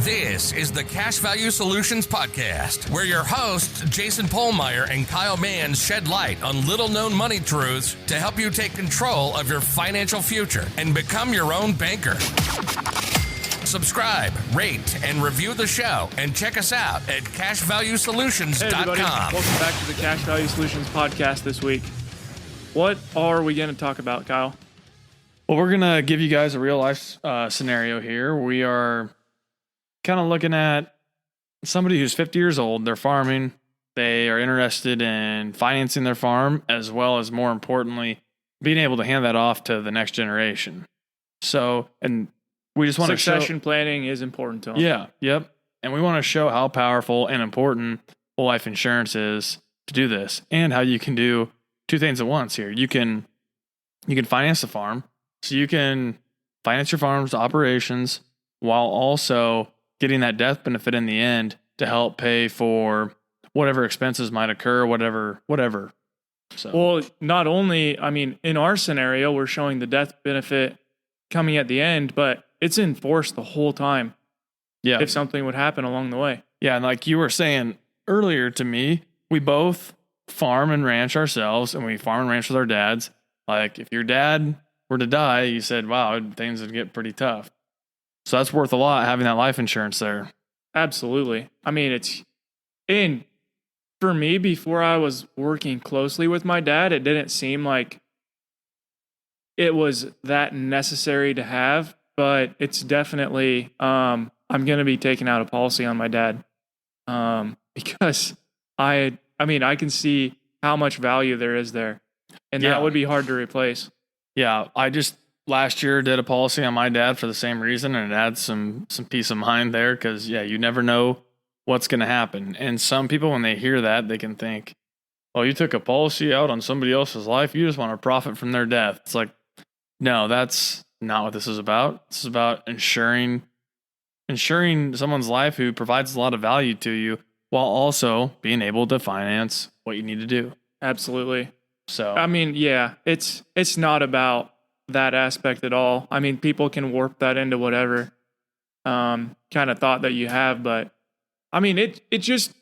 This is the Cash Value Solutions Podcast, where your hosts, Jason Pohlmeyer and Kyle Mann, shed light on little-known money truths to help you take control of your financial future and become your own banker. Subscribe, rate, and review the show, and check us out at cashvaluesolutions.com. Hey everybody, welcome back to the Cash Value Solutions Podcast this week. What are we going to talk about, Kyle? Well, we're going to give you guys a real-life scenario here. We are kind of looking at somebody who's 50 years old. They're farming. They are interested in financing their farm, as well as, more importantly, being able to hand that off to the next generation. So, and we just want to show... Succession planning is important to them. Yeah, yep. And we want to show how powerful and important whole life insurance is to do this, and how you can do two things at once here. You can finance the farm, so you can finance your farm's operations while also getting that death benefit in the end to help pay for whatever expenses might occur, whatever. So. Well, not only, in our scenario, we're showing the death benefit coming at the end, but it's enforced the whole time. Yeah. If something would happen along the way. Yeah. And like you were saying earlier to me, we both farm and ranch ourselves, and we farm and ranch with our dads. Like if your dad were to die, you said, wow, things would get pretty tough. So that's worth a lot, having that life insurance there. Absolutely. And for me, before I was working closely with my dad, it didn't seem like it was that necessary to have, but it's definitely, I'm going to be taking out a policy on my dad, because I can see how much value there is there, and that would be hard to replace. Yeah. I just last year did a policy on my dad for the same reason, and it adds some peace of mind there, because you never know what's going to happen. And some people, when they hear that, they can think, oh, you took a policy out on somebody else's life, you just want to profit from their death. It's like, no, that's not what this is about. This is about ensuring someone's life who provides a lot of value to you, while also being able to finance what you need to do. Absolutely. So it's not about that aspect at all. People can warp that into whatever kind of thought that you have, but it just,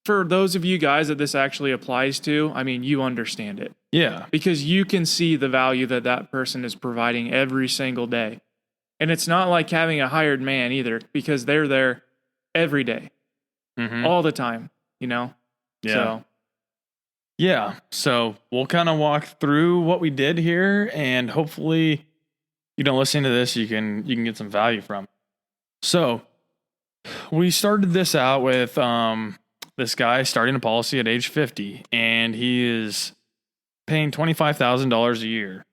for those of you guys that this actually applies to, you understand it. Yeah. Because you can see the value that person is providing every single day. And it's not like having a hired man either, because they're there every day, all the time, Yeah. So we'll kind of walk through what we did here, and hopefully, listening to this, you can get some value from it. So we started this out with this guy starting a policy at age 50, and he is paying $25,000 a year.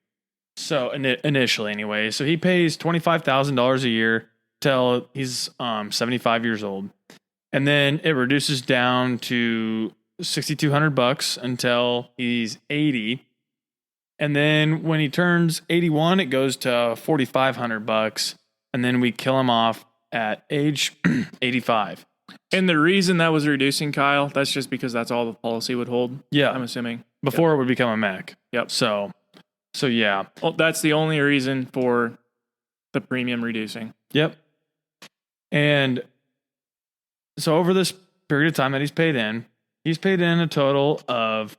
So initially, anyway, so he pays $25,000 a year till he's 75 years old, and then it reduces down to $6,200 until he's 80. And then when he turns 81, it goes to $4,500, and then we kill him off at age 85. And the reason that was reducing, Kyle, that's just because that's all the policy would hold. Yeah. I'm assuming. Before it would become a mech. Yep. So yeah. Well, that's the only reason for the premium reducing. Yep. And so over this period of time that he's paid in a total of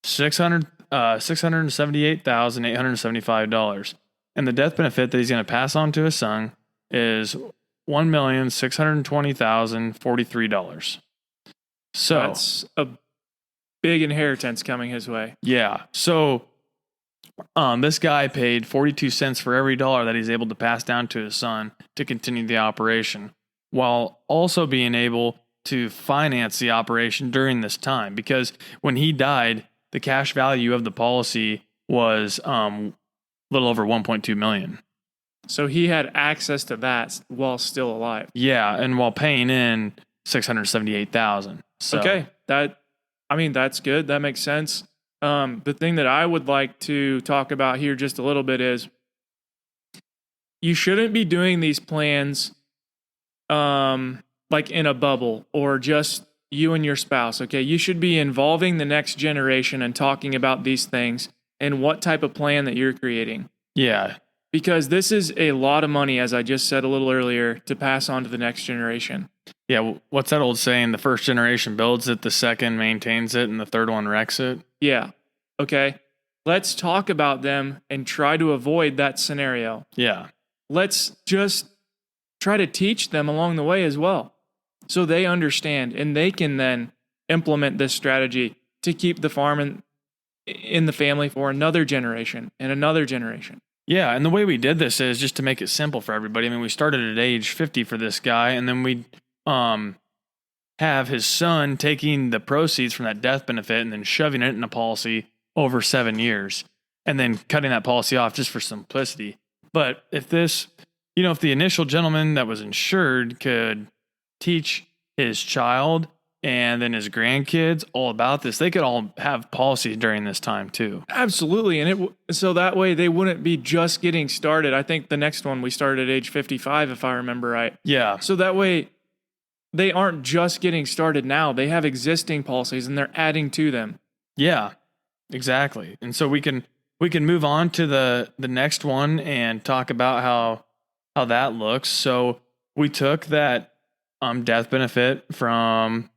$678,875. And the death benefit that he's going to pass on to his son is $1,620,043. So that's a big inheritance coming his way. Yeah. So this guy paid 42 cents for every dollar that he's able to pass down to his son to continue the operation, while also being able to finance the operation during this time, because when he died, the cash value of the policy was a little over $1.2 million. So he had access to that while still alive. Yeah, and while paying in $678,000. So. Okay, that's good. That makes sense. The thing that I would like to talk about here just a little bit is you shouldn't be doing these plans like in a bubble or just you and your spouse. Okay, you should be involving the next generation and talking about these things and what type of plan that you're creating. Yeah. because this is a lot of money, as I just said a little earlier, to pass on to the next generation. Yeah, what's that old saying? The first generation builds it, the second maintains it, and the third one wrecks it. Yeah. Okay. Let's talk about them and try to avoid that scenario. Yeah. Let's just try to teach them along the way as well, so they understand and they can then implement this strategy to keep the farm in the family for another generation and another generation. Yeah, and the way we did this is just to make it simple for everybody. I mean, we started at age 50 for this guy, and then we have his son taking the proceeds from that death benefit and then shoving it in a policy over 7 years, and then cutting that policy off just for simplicity. But if this, if the initial gentleman that was insured could teach his child and then his grandkids all about this, they could all have policies during this time too. Absolutely. And so that way they wouldn't be just getting started. I think the next one we started at age 55, if I remember right. Yeah. So that way they aren't just getting started now. They have existing policies and they're adding to them. Yeah, exactly. And so we can move on to the next one and talk about how that looks. So we took that death benefit from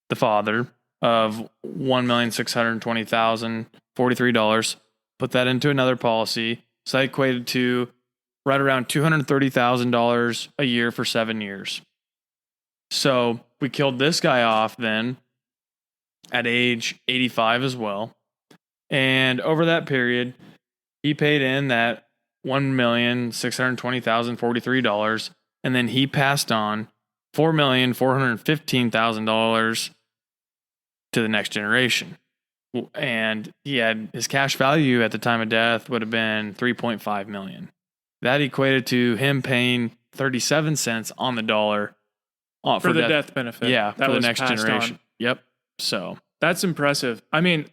the father of $1,620,043, put that into another policy. So that equated to right around $230,000 a year for 7 years. So we killed this guy off then at age 85 as well. And over that period, he paid in that $1,620,043, and then he passed on $4,415,000 to the next generation. And he had his cash value at the time of death would have been $3.5 million. That equated to him paying 37 cents on the dollar for the death benefit. Yeah, that for the was next passed generation. on. Yep. So that's impressive. I mean,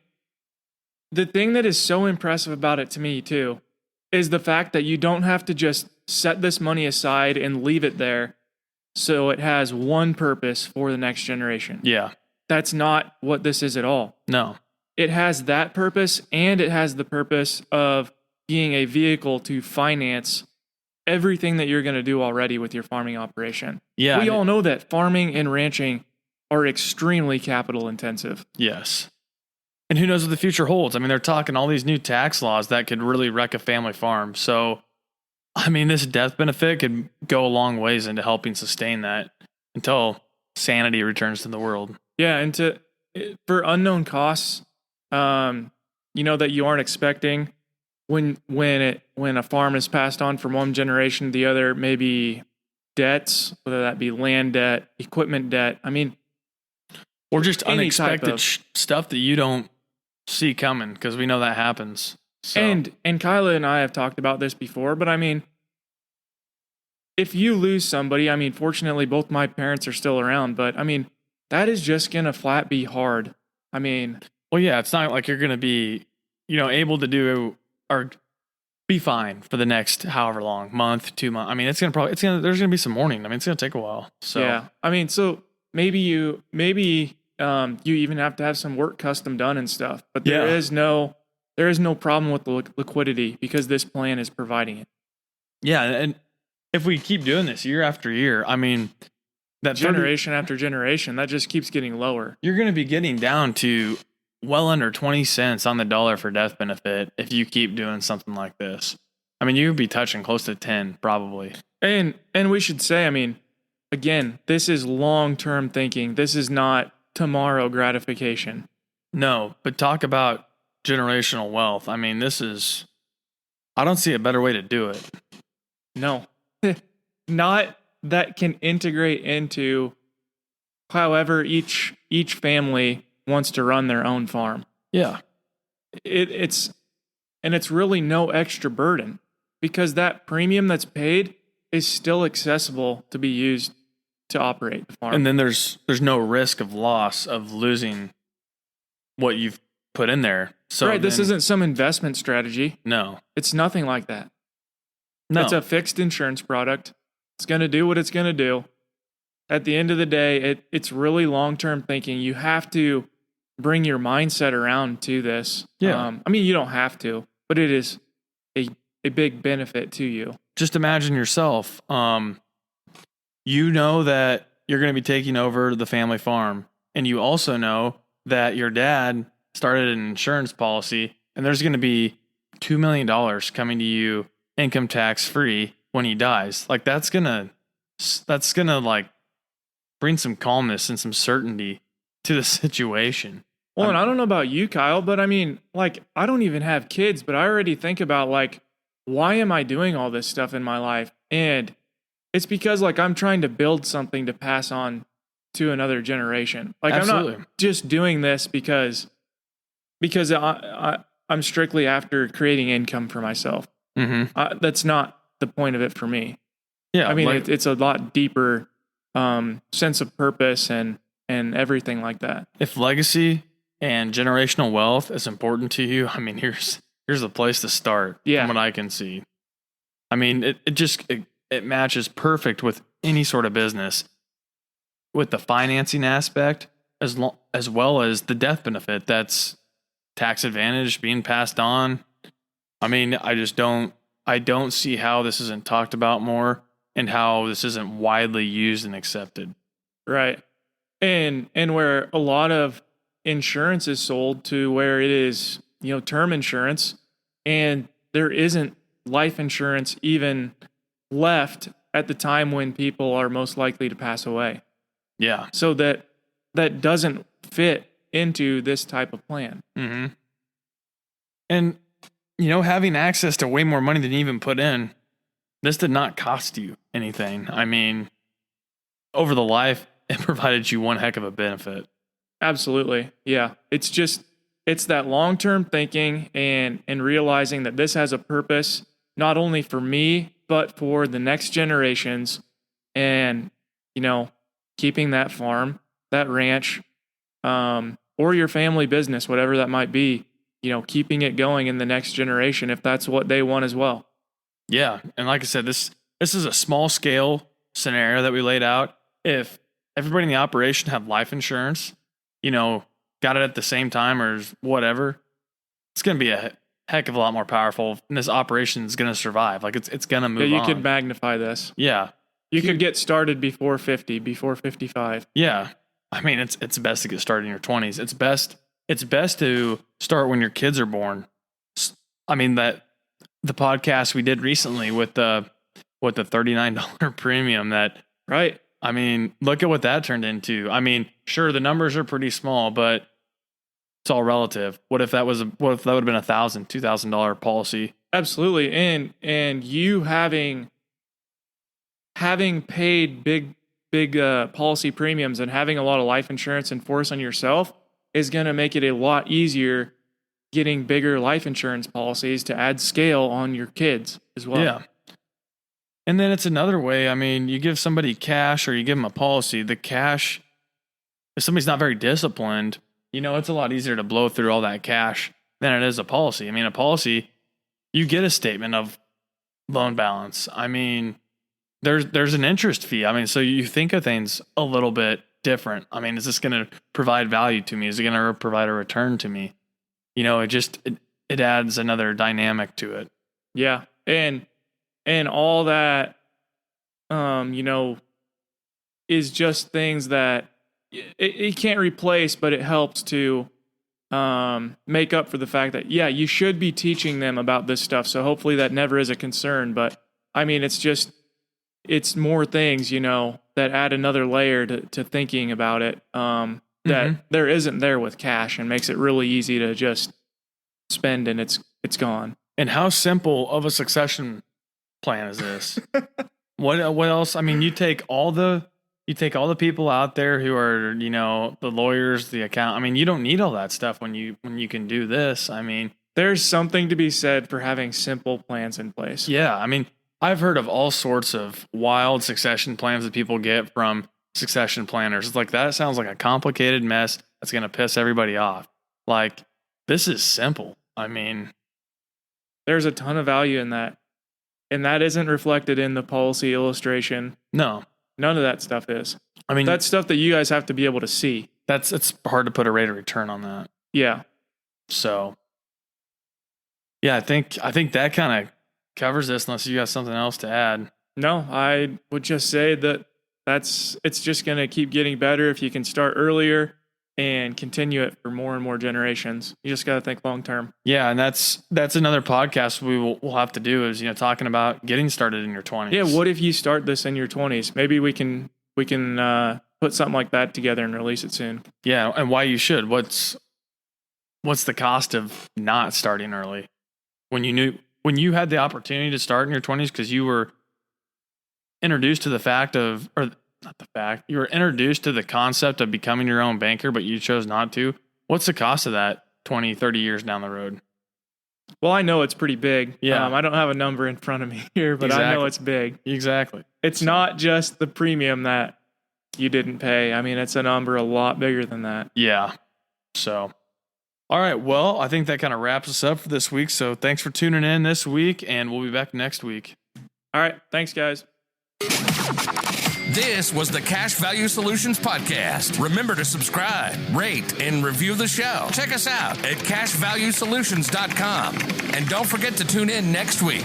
the thing that is so impressive about it to me too is the fact that you don't have to just set this money aside and leave it there so it has one purpose for the next generation. Yeah. That's not what this is at all. No. It has that purpose, and it has the purpose of being a vehicle to finance everything that you're going to do already with your farming operation. Yeah. We all know that farming and ranching are extremely capital intensive. Yes. And who knows what the future holds? I mean, they're talking all these new tax laws that could really wreck a family farm. So, I mean, this death benefit could go a long ways into helping sustain that until sanity returns to the world. Yeah, and for unknown costs, that you aren't expecting when a farm is passed on from one generation to the other, maybe debts, whether that be land debt, equipment debt. I mean, or just unexpected stuff that you don't see coming, because we know that happens. So. And Kyla and I have talked about this before, but I mean, if you lose somebody, I mean, fortunately, both my parents are still around, but I mean, that is just going to flat be hard. I mean, well, yeah, it's not like you're going to be, able to do or be fine for the next however long, month, 2 months. I mean, there's going to be some mourning. I mean, it's going to take a while. So, yeah, I mean, so maybe you even have to have some work custom done and stuff, but there is no problem with the liquidity because this plan is providing it. Yeah. And if we keep doing this year after year, I mean, that generation after generation, that just keeps getting lower. You're going to be getting down to well under 20 cents on the dollar for death benefit if you keep doing something like this. I mean, you'd be touching close to 10 probably. And we should say, I mean, again, this is long-term thinking. This is not tomorrow gratification. No, but talk about generational wealth. I mean, I don't see a better way to do it. No, not that can integrate into however each family wants to run their own farm. Yeah. It's really no extra burden because that premium that's paid is still accessible to be used to operate the farm. And then there's no risk of loss of losing what you've put in there. So right, this isn't some investment strategy. No. It's nothing like that. No. It's a fixed insurance product. It's going to do what it's going to do. At the end of the day, it's really long-term thinking. You have to bring your mindset around to this. Yeah. I mean, you don't have to, but it is a big benefit to you. Just imagine yourself. You know that you're going to be taking over the family farm, and you also know that your dad started an insurance policy, and there's going to be $2 million coming to you income tax free when he dies. Like that's gonna like bring some calmness and some certainty to the situation. Well, and I don't know about you, Kyle, but I mean, like, I don't even have kids, but I already think about, like, why am I doing all this stuff in my life? And it's because, like, I'm trying to build something to pass on to another generation. Like, Absolutely. I'm not just doing this because I'm strictly after creating income for myself. Mm-hmm. That's not the point of it for me. Yeah, I mean, like, it's a lot deeper sense of purpose and everything like that. if legacy and generational wealth is important to you, I mean, here's the place to start. Yeah. From what I can see. I mean, it matches perfect with any sort of business, with the financing aspect as well as the death benefit that's tax advantage being passed on. I mean, I don't see how this isn't talked about more and how this isn't widely used and accepted. Right. And where a lot of insurance is sold to where it is, term insurance, and there isn't life insurance even left at the time when people are most likely to pass away. Yeah. So that doesn't fit into this type of plan. Mm-hmm. And, having access to way more money than you even put in, this did not cost you anything. I mean, over the life, it provided you one heck of a benefit. Absolutely. Yeah. It's that long-term thinking and realizing that this has a purpose, not only for me, but for the next generations, and, keeping that farm, that ranch, or your family business, whatever that might be, keeping it going in the next generation, if that's what they want as well. Yeah. And like I said, this is a small scale scenario that we laid out. If everybody in the operation had life insurance, got it at the same time or whatever, it's going to be a heck of a lot more powerful, and this operation is going to survive. Like it's going to move on. Yeah, you could magnify this. Yeah. You could get started before 50, before 55. Yeah. I mean, it's best to get started in your 20s. It's best to start when your kids are born. I mean, that the podcast we did recently with the $39 premium, that, right. I mean, look at what that turned into. I mean, sure, the numbers are pretty small, but it's all relative. What if that would have been $1,000, $2,000 policy? Absolutely. And you having paid big policy premiums and having a lot of life insurance in force on yourself is going to make it a lot easier getting bigger life insurance policies to add scale on your kids as well. Yeah. And then it's another way. I mean, you give somebody cash or you give them a policy. The cash, if somebody's not very disciplined, it's a lot easier to blow through all that cash than it is a policy. I mean, a policy, you get a statement of loan balance. I mean, there's an interest fee. I mean, so you think of things a little bit different. I mean, is this going to provide value to me? Is it going to provide a return to me? It adds another dynamic to it. Yeah. And all that, is just things that it can't replace, but it helps to make up for the fact that, yeah, you should be teaching them about this stuff. So hopefully that never is a concern. But I mean, it's more things, that add another layer to thinking about it, that there isn't there with cash, and makes it really easy to just spend and it's gone. And how simple of a succession plan is this? What else? I mean, you take all the people out there who are, the lawyers, the account. I mean, you don't need all that stuff when you can do this. I mean, there's something to be said for having simple plans in place. Yeah. I mean, I've heard of all sorts of wild succession plans that people get from succession planners. It's like, that sounds like a complicated mess that's going to piss everybody off. Like, this is simple. I mean, there's a ton of value in that. And that isn't reflected in the policy illustration. No. None of that stuff is. I mean, that's stuff that you guys have to be able to see. It's hard to put a rate of return on that. Yeah. So, yeah, I think that kind of covers this unless you got something else to add. No, I would just say that it's just going to keep getting better if you can start earlier and continue it for more and more generations. You just got to think long term. Yeah, and that's another podcast we'll have to do is, talking about getting started in your 20s. Yeah, what if you start this in your 20s? Maybe we can put something like that together and release it soon. Yeah, and why you should. What's the cost of not starting early? When you had the opportunity to start in your 20s because you were introduced to you were introduced to the concept of becoming your own banker, but you chose not to. What's the cost of that 20, 30 years down the road? Well, I know it's pretty big. Yeah. I don't have a number in front of me here, but I know it's big. Exactly. It's not just the premium that you didn't pay. I mean, it's a number a lot bigger than that. Yeah. So, all right. Well, I think that kind of wraps us up for this week. So thanks for tuning in this week, and we'll be back next week. All right. Thanks, guys. This was the Cash Value Solutions Podcast. Remember to subscribe, rate, and review the show. Check us out at cashvaluesolutions.com. And don't forget to tune in next week.